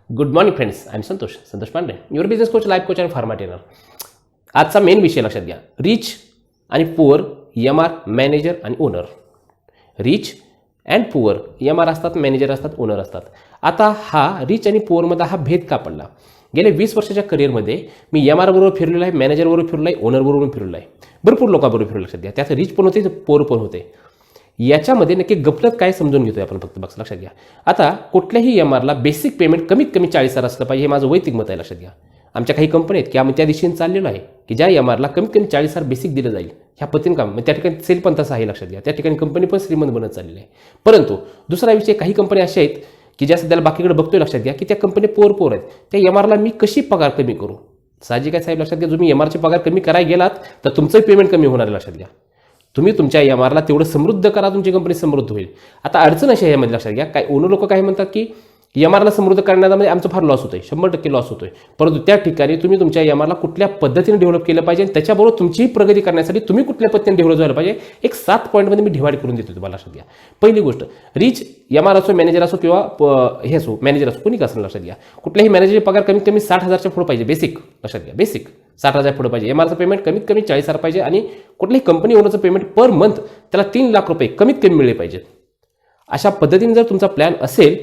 Good morning friends, I am Santosh Pandey, your business coach, life coach आणि pharma trainer. आजचा main विषय लक्षात घ्या. रिच आणि पुअर, MR, मॅनेजर आणि owner. Rich and poor, MR असतात, मॅनेजर असतात, ओनर असतात. आता हा रिच आणि पुअरमध्ये हा भेद का पडला? गेल्या 20 वर्षाच्या करिअरमध्ये मी MR बरोबर फिरलेलो आहे, मॅनेजर बरोबर फिरलो आहे, ओनर बरोबर फिरलो आहे, भरपूर लोकांबरोबर फिरलो. लक्षात घ्या, त्यात रिच पण होते, पुअर पण होते. याच्यामध्ये नक्की गफलत काय समजून घेतोय आपण फक्त बघ. लक्षात घ्या, आता कुठल्याही MRला बेसिक पेमेंट कमीत कमी 40,000 असलं पाहिजे, हे माझं वैयक्तिक मत आहे. लक्षात घ्या, आमच्या काही कंपनी आहेत की आम्ही त्या दिशेने चाललेलो आहे की ज्या MRला कमीत कमी 40,000 बेसिक दिलं जाईल. ह्या पद्धतीने काम, त्या ठिकाणी सेल पण तसं आहे. लक्षात घ्या, त्या ठिकाणी कंपनी पण श्रीमंत बनत चाललेली आहे. परंतु दुसरा विषय, काही कंपनी अशा आहेत की ज्या सध्याला बाकीकडे बघतोय. लक्षात घ्या की त्या कंपनी पोर आहेत, त्या MRला मी कशी पगार कमी करू? साहजिक आहे साहेब. लक्षात घ्या, तुम्ही MRचे पगार कमी करायला गेलात तर तुमचंही पेमेंट कमी होणार आहे. लक्षात घ्या, तुम्ही तुमच्या MRला तेवढं समृद्ध करा, तुमची कंपनी समृद्ध होईल. आता अडचण अशी आहे यामध्ये. लक्षात घ्या, काय ओनर लोक काय म्हणतात की MRला समृद्ध करण्यामध्ये आमचं फार लॉस होतोय, 100% लॉस होतोय. परंतु त्या ठिकाणी तुम्ही तुमच्या MRला कुठल्या पद्धतीने डेव्हलप केलं पाहिजे, त्याच्याबरोबर तुमचीही प्रगती करण्यासाठी तुम्ही कुठल्या पद्धतीने डेव्हलप झालं पाहिजे, एक 7 पॉईंटमध्ये मी डिवाइड करून देतो तुम्हाला. लक्षात घ्या, पहिली गोष्ट, रिच MR असो, मॅनेजर असो किंवा हे असो, मॅनेजर असो, कोणी का असेल. लक्षात घ्या, कुठल्याही मॅनेजरचे पगार कमीत कमी 60,000च्या पुढे पाहिजे बेसिक. लक्षात घ्या, बेसिक 60,000 पुढे पाहिजे. MRचं पेमेंट कमीत कमी 40,000 पाहिजे आणि कुठल्याही कंपनी ओनरचं पेमेंट पर मंथ त्याला 3 लाख रुपये कमीत कमी मिळले पाहिजेत. अशा पद्धतीने जर तुमचा प्लॅन असेल,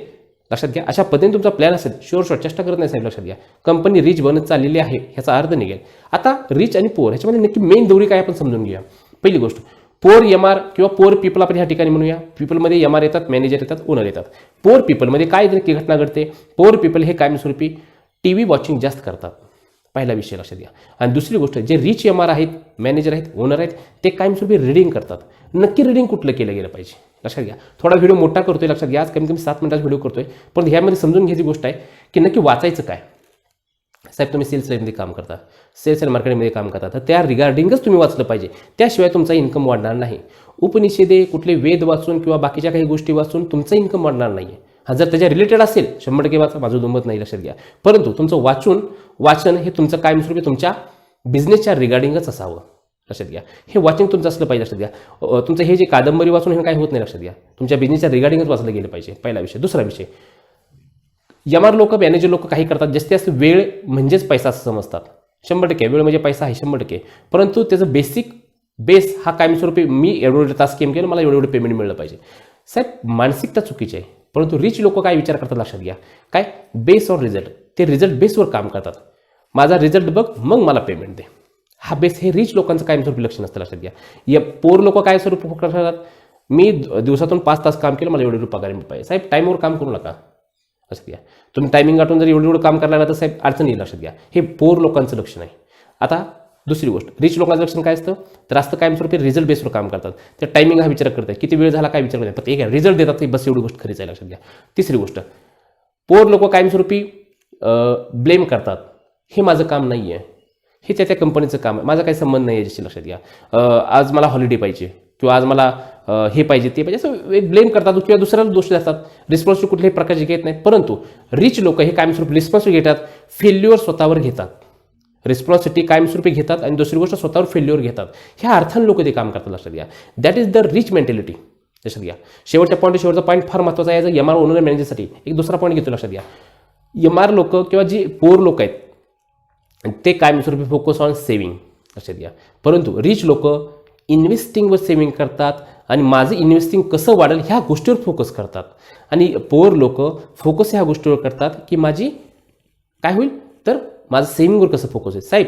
लक्षात घ्या, अशा पद्धतीने तुमचा प्लॅन असेल, शुअर चेष्टा करत नाही साहेब. लक्षात घ्या, कंपनी रिच बनत चाललेली आहे ह्याचा अर्थ निघेल. आता रिच आणि पोअर ह्याच्यामध्ये नक्की मेन दोरी काय आपण समजून घेऊया. पहिली गोष्ट, पोअर MR किंवा पोअर पीपल आपण ह्या ठिकाणी म्हणूया. पीपलमध्ये MR येतात, मॅनेजर येतात, ओनर येतात. पोअर पीपलमध्ये काय नक्की घटना घडते? पोअर पीपल हे कायमस्वरूपी TV वॉचिंग जास्त करतात, पहिला विषय. लक्षात घ्या. आणि दुसरी गोष्ट, जे रिच MR आहेत, मॅनेजर आहेत, ओनर आहेत, ते कायमस्वरूपी रिडिंग करतात. नक्की रिडिंग कुठलं केलं गेलं पाहिजे? लक्षात घ्या, थोडा व्हिडिओ मोठा करतोय. लक्षात घ्या, आज कमी कमी 7 मिनिटाचा व्हिडिओ करतोय, पण ह्यामध्ये समजून घ्यायची गोष्ट आहे की नक्की वाचायचं काय. साहेब, तुम्ही सेल्स लाईनमध्ये काम करता, सेल्स अँड मार्केटिंगमध्ये काम करता, तर त्या रिगार्डिंगच तुम्ही वाचलं पाहिजे, त्याशिवाय तुमचा इन्कम वाढणार नाही. उपनिषेधे, कुठले वेद वाचून किंवा बाकीच्या काही गोष्टी वाचून तुमचं इन्कम वाढणार नाही. हा जर त्याच्या रिलेटेड असेल 100% वाचा, माझं दुमत नाही. लक्षात घ्या, परंतु तुमचं वाचन हे तुमचं कायमस्वरूपी तुमच्या बिझनेसच्या रिगार्डिंगच असावं. लक्षात घ्या, हे वॉचिंग तुमचं असलं पाहिजे. लक्षात घ्या, तुमचं हे जे कादंबरी वाचून हे काय होत नाही. लक्षात घ्या, तुमच्या बिझनेसच्या रिगार्डिंगच वाचलं गेलं पाहिजे, पहिला विषय. दुसरा विषय, MR लोक, मॅनेजर लोक काही करतात, जास्तीत जास्त वेळ म्हणजेच पैसा असं समजतात. 100% वेळ म्हणजे पैसा आहे, 100%. परंतु त्याचं बेस हा कायमस्वरूपी मी एवढे तास केम केलं, मला एवढे पेमेंट मिळलं पाहिजे. साहेब, मानसिकता चुकीची आहे. परंतु रिच लोक काय विचार करतात? लक्षात घ्या, काय बेस ऑन रिझल्ट, ते रिझल्ट बेसवर काम करतात. माझा रिझल्ट बघ, मग मला पेमेंट दे. हा बेस, हे रिच लोकांचं कायमस्वरूपी लक्ष नसतं. लक्षात घ्या, या पोर लोक काय स्वरूप करतात? मी दिवसातून 5 तास काम केलं, मला एवढे पगार पाहिजे. साहेब, टाईमवर काम करू नका. लक्षात घ्या, तुम्ही टायमिंग गाठून जर एवढं काम करायला लागला तर साहेब अडचण येईल. लक्षात घ्या, हे पोर लोकांचं लक्ष नाही. आता दुसरी गोष्ट, रिच लोकांचं लक्षण काय असतं? तर असतं कायमस्वरूपी रिझल्ट बेसवर काम करतात. ते टायमिंग हा विचार करतात, किती वेळ झाला काय विचार करतात, फक्त एक रिझल्ट देतात, की बस एवढी गोष्ट खरीच आहे. लक्षात घ्या. तिसरी गोष्ट, पोर लोक कायमस्वरूपी ब्लेम करतात, हे माझं काम नाही आहे, हे त्या कंपनीचं काम आहे, माझा काही संबंध नाही याच्याशी. लक्षात घ्या, आज मला हॉलिडे पाहिजे किंवा आज मला हे पाहिजे ते पाहिजे, असं एक ब्लेम करतात किंवा दुसऱ्याला दोष देतात. रिस्पॉन्सिबिलिटी कुठल्याही प्रकारची घेत नाही. परंतु रिच लोक हे कायमस्वरूपी रिस्पॉन्सिबिलिटी घेतात, फेल्युअर स्वतःवर घेतात. रिस्पॉन्सिबिलिटी कायमस्वरूपी घेतात आणि दुसरी गोष्ट स्वतःवर फेल्युअर घेतात. ह्या अर्थाने लोक ते काम करतात. लक्षात घ्या, that is the rich mentality. लक्षात घ्या, शेवटचा पॉईंट फार महत्त्वाचा आहे MR ओनर मॅनेजरसाठी. एक दुसरा पॉईंट घेतो. लक्षात घ्या, MR लोक किंवा जी पोर लोक आहेत ते कायमस्वरूपी फोकस ऑन सेव्हिंग. लक्षात घ्या, परंतु रिच लोक इन्व्हेस्टिंगवर सेव्हिंग करतात आणि माझं इन्व्हेस्टिंग कसं वाढेल ह्या गोष्टीवर फोकस करतात. आणि पोअर लोक फोकस ह्या गोष्टीवर करतात की माझी काय होईल, तर माझं सेव्हिंगवर कसं फोकस होईल. साहेब,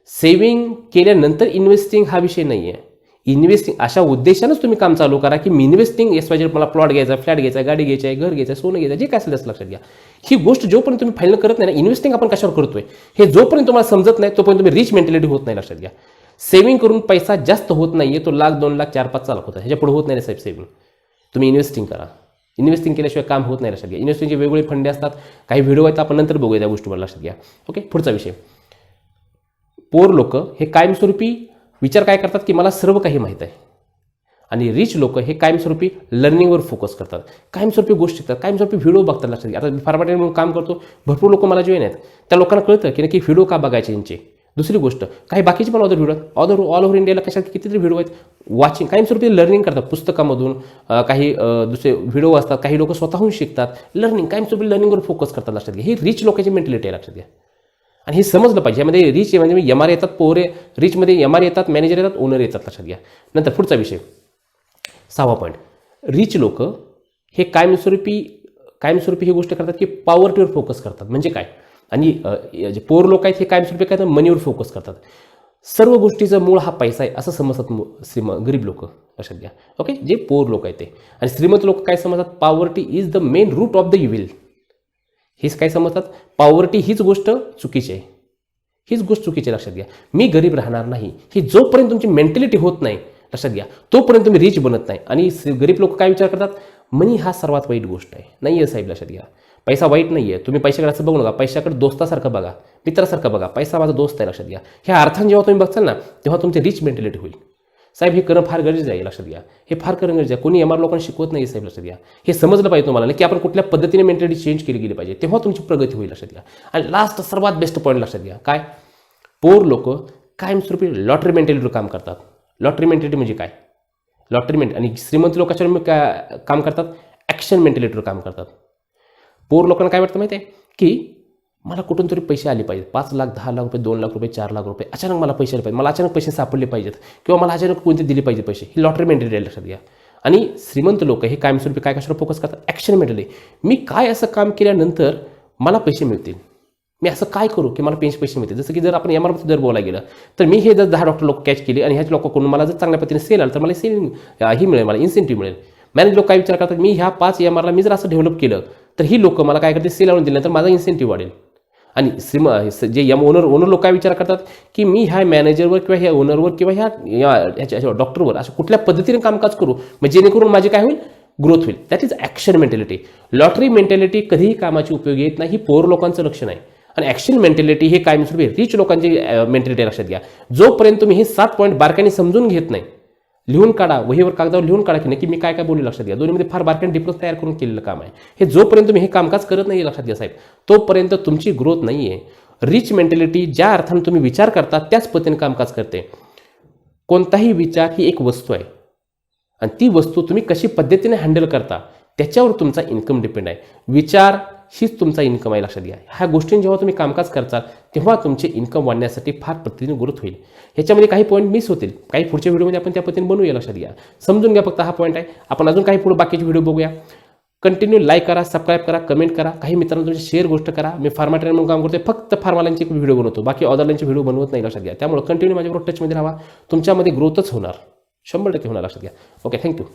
सेव्हिंग केल्यानंतर इन्व्हेस्टिंग हा विषय नाही आहे. इन्व्हेस्टिंग अशा उद्देशानंच तुम्ही काम चालू करा की मी इन्व्हेस्टिंग पाहिजे, मला प्लॉट घ्यायचा, फ्लॅट घ्यायचा, गाडी घ्यायची आहे, घर घ्यायचं, सोनं घ्यायचं, जे काय असेल त्याचं. लक्षात घ्या, ही गोष्ट जोपर्यंत तुम्ही फायनल करत नाही ना, इन्व्हेस्टिंग आपण कशावर करतोय हे जोपर्यंत तुम्हाला समजत नाही तोपर्यंत तुम्ही रिच मेंटॅलिटी होत नाही. लक्षात घ्या, सेव्हिंग करून पैसा जास्त होत नाहीये, तो 1,00,000, 2,00,000, 4-5 लाख होता, ह्याच्या पुढे होत नाही साहेब. सेव्हिंग तुम्ही इन्व्हेस्टिंग करा, इन्व्हेस्टिंग केल्याशिवाय काम होत नाही. लक्षात घ्या, इन्व्हेस्टिंगचे वेगवेगळे फंडे असतात, काही व्हिडिओ आहेत, आपण नंतर बघूया त्या गोष्टीवर. लक्षात घ्या. ओके, पुढचा विषय, पोर लोक हे कायमस्वरूपी विचार काय करतात की मला सर्व काही माहीत आहे, आणि रिच लोक हे कायमस्वरूपी लर्निंगवर फोकस करतात, कायमस्वरूपी गोष्टी शिकतात, कायमस्वरूपी व्हिडिओ बघतात. लक्षात घ्या, आता मी फार्मा ट्रेनर म्हणून काम करतो, भरपूर लोक मला जॉईन आहेत, त्या लोकांना कळतं की नक्की व्हिडिओ का बघायचे यांचे. दुसरी गोष्ट, काही बाकीचे पण अदर व्हिडिओ आहेत, ऑल ओव्हर इंडियाला कशात कितीतरी व्हिडिओ आहेत, वाचिंग कायमस्वरूपी लर्निंग करतात पुस्तकामधून, काही दुसरे व्हिडिओ असतात, काही लोक स्वतःहून शिकतात, लर्निंग कायमस्वरूपी लर्निंगवर फोकस करतात. लक्षात घ्या, ही रिच लोकांची मेंटॅलिटी आहे. लक्षात घ्या, आणि हे समजलं पाहिजे. यामध्ये रिच म्हणजे एम आर येतात, पोरे रिचमध्ये एम आर येतात, मॅनेजर येतात, ओनर येतात. लक्षात घ्या. नंतर पुढचा विषय 6वा पॉईंट, रिच लोक हे कायमस्वरूपी ही गोष्ट करतात की पॉवर्टीवर फोकस करतात. म्हणजे काय, आणि जे पोर लोक आहेत हे कायमस्वरूपी काय तर मनीवर फोकस करतात. सर्व गोष्टीचं मूळ हा पैसा आहे असं समजतात गरीब लोक. लक्षात घ्या. ओके, जे पोर लोक आहेत ते. आणि श्रीमंत लोक काय समजतात, poverty is the main root of the evil. हेच काय समजतात, पॉवर्टी हीच गोष्ट चुकीची आहे, हीच गोष्ट चुकीची आहे. लक्षात घ्या, मी गरीब राहणार नाही ही जोपर्यंत तुमची मेंटॅलिटी होत नाही, लक्षात घ्या, तोपर्यंत तुम्ही रिच बनत नाही. आणि गरीब लोक काय विचार करतात, मनी हा सर्वात वाईट गोष्ट आहे. नाही आहे साहेब, लक्षात घ्या, पैसा वाईट नाही आहे. तुम्ही पैशाकडे असं बघू नका, पैशाकडे दोस्तासारखं बघा, मित्रासारखं बघा. पैसा माझा दोस्त आहे. लक्षात घ्या, ह्या अर्थाने जेव्हा तुम्ही बघताल ना, तेव्हा तुमची रिच मेंटॅलिटी होईल. साहेब हे करणं फार गरजेचं आहे. लक्षात घ्या, हे फार करणं गरजेचं आहे. कोणी एम आर लोकांना शिकवत नाही साहेब. लक्षात घ्या, हे समजलं पाहिजे तुम्हाला की आपण कुठल्या पद्धतीने मेंटॅलिटी चेंज केली गेली पाहिजे, तेव्हा तुमची प्रगती होईल. लक्षात घ्या. आणि लास्ट सर्वात बेस्ट पॉईंट लक्षात घ्या, काय, पोर लोक कायमस्वरूपी लॉटरी मेंटॅलिटीवर काम करतात. लॉटरी मेंटॅलिटी म्हणजे काय, लॉटरी मेंटॅलिटी. आणि श्रीमंत लोक कशावर काम करतात, ॲक्शन मेंटॅलिटीवर काम करतात. पोर लोकांना काय वाटतं माहिती आहे की मला कुठून तरी पैसे आले पाहिजेत, 5 लाख 10 लाख रुपये, 2 लाख रुपये, 4 लाख रुपये, अचानक मला पैसे आले पाहिजे, मला अचानक पैसे सापडले पाहिजेत, किंवा मला अचानक कोणते दिले पाहिजे पैसे. ही लॉटरी मेंटॅलिटी आहे. लक्षात घ्या. आणि श्रीमंत लोक हे कायमस्वरूपी काय कशावर फोकस करतात, ॲक्शन मेंटॅलिटी. मी काय असं काम केल्यानंतर मला पैसे मिळतील, मी असं काय करू की मला पैसे मिळतील. जसं की जर आपण एम आरमध्ये जर बोलायला गेलं तर मी हे जर 10 डॉक्टर लोक कॅच केले आणि ह्याच लोकांकडून मला जर चांगल्या पद्धतीने सेल आलं तर मला सेल ही मिळेल, मला इन्सेंटिव्ह मिळेल. मॅनेज लोक काय विचार करतात, मी ह्या 5 एम आरला मी जर असं डेव्हलप केलं तर ही लोक मला काय करते, सेल आणून दिल्यानंतर माझा इन्सेंटिव्ह वाढेल. आणि जे ओनर लोक काय विचार करतात की मी ह्या मॅनेजरवर किंवा ह्या ओनरवर किंवा ह्या डॉक्टरवर असं कुठल्या पद्धतीने कामकाज करू मग जेणेकरून माझे काय होईल, ग्रोथ होईल. That is action mentality. Lottery mentality कधीही कामाची उपयोगी येत नाही, ही पोर लोकांचं लक्षण आहे. आणि ॲक्शन मेंटॅलिटी हे कायमस्वरूपी रिच लोकांची मेंटॅलिटी. लक्षात घ्या, जोपर्यंत तुम्ही हे 7 पॉईंट बारकाईने समजून घेत नाही, लिहून काढा, वहीवर कागदावर लिहून काढा की नक्की मी काय काय बोलू. लक्षात घ्या, दोन्हीमध्ये फार बारकाईने डिफरन्स तयार करून केलेलं काम आहे हे. जोपर्यंत तुम्ही हे कामकाज करत नाही, लक्षात घ्या साहेब, तोपर्यंत तुमची ग्रोथ नाही आहे. रिच मेंटॅलिटी ज्या अर्थाने तुम्ही विचार करता त्याच पद्धतीने कामकाज करते. कोणताही विचार ही एक वस्तू आहे आणि ती वस्तू तुम्ही कशी पद्धतीने हँडल करता त्याच्यावर तुमचा इन्कम डिपेंड आहे. विचार हीच तुमचा इन्कम आहे. लक्षात घ्या, ह्या गोष्टींनी जेव्हा तुम्ही कामकाज करता तेव्हा तुमचे इन्कम वाढण्यासाठी फार पद्धतीने ग्रोथ होईल. ह्याच्यामध्ये काही पॉईंट मिस होतील, काही पुढच्या व्हिडिओमध्ये आपण त्या पद्धतीने बनवूया. लक्षात घ्या, समजून घ्या, फक्त हा पॉईंट आहे. आपण अजून काही पुढे बाकीचे व्हिडिओ बघूया. कंटिन्यू लाईक करा, सबस्क्राईब करा, कमेंट करा, काही मित्रांना तुमची शेअर गोष्ट करा. मी फार्मा ट्रेनर म्हणून काम करतोय, फक्त फार्मालांचे व्हिडिओ बनवतो, बाकी ऑदरलांचे व्हिडिओ बनवत नाही. लक्षात घ्या, त्यामुळे कंटिन्यू माझ्याबरोबर टचमध्ये राहा, तुमच्यामध्ये ग्रोथच होणार, 100% होणार. लक्षात घ्या. Okay, thank you.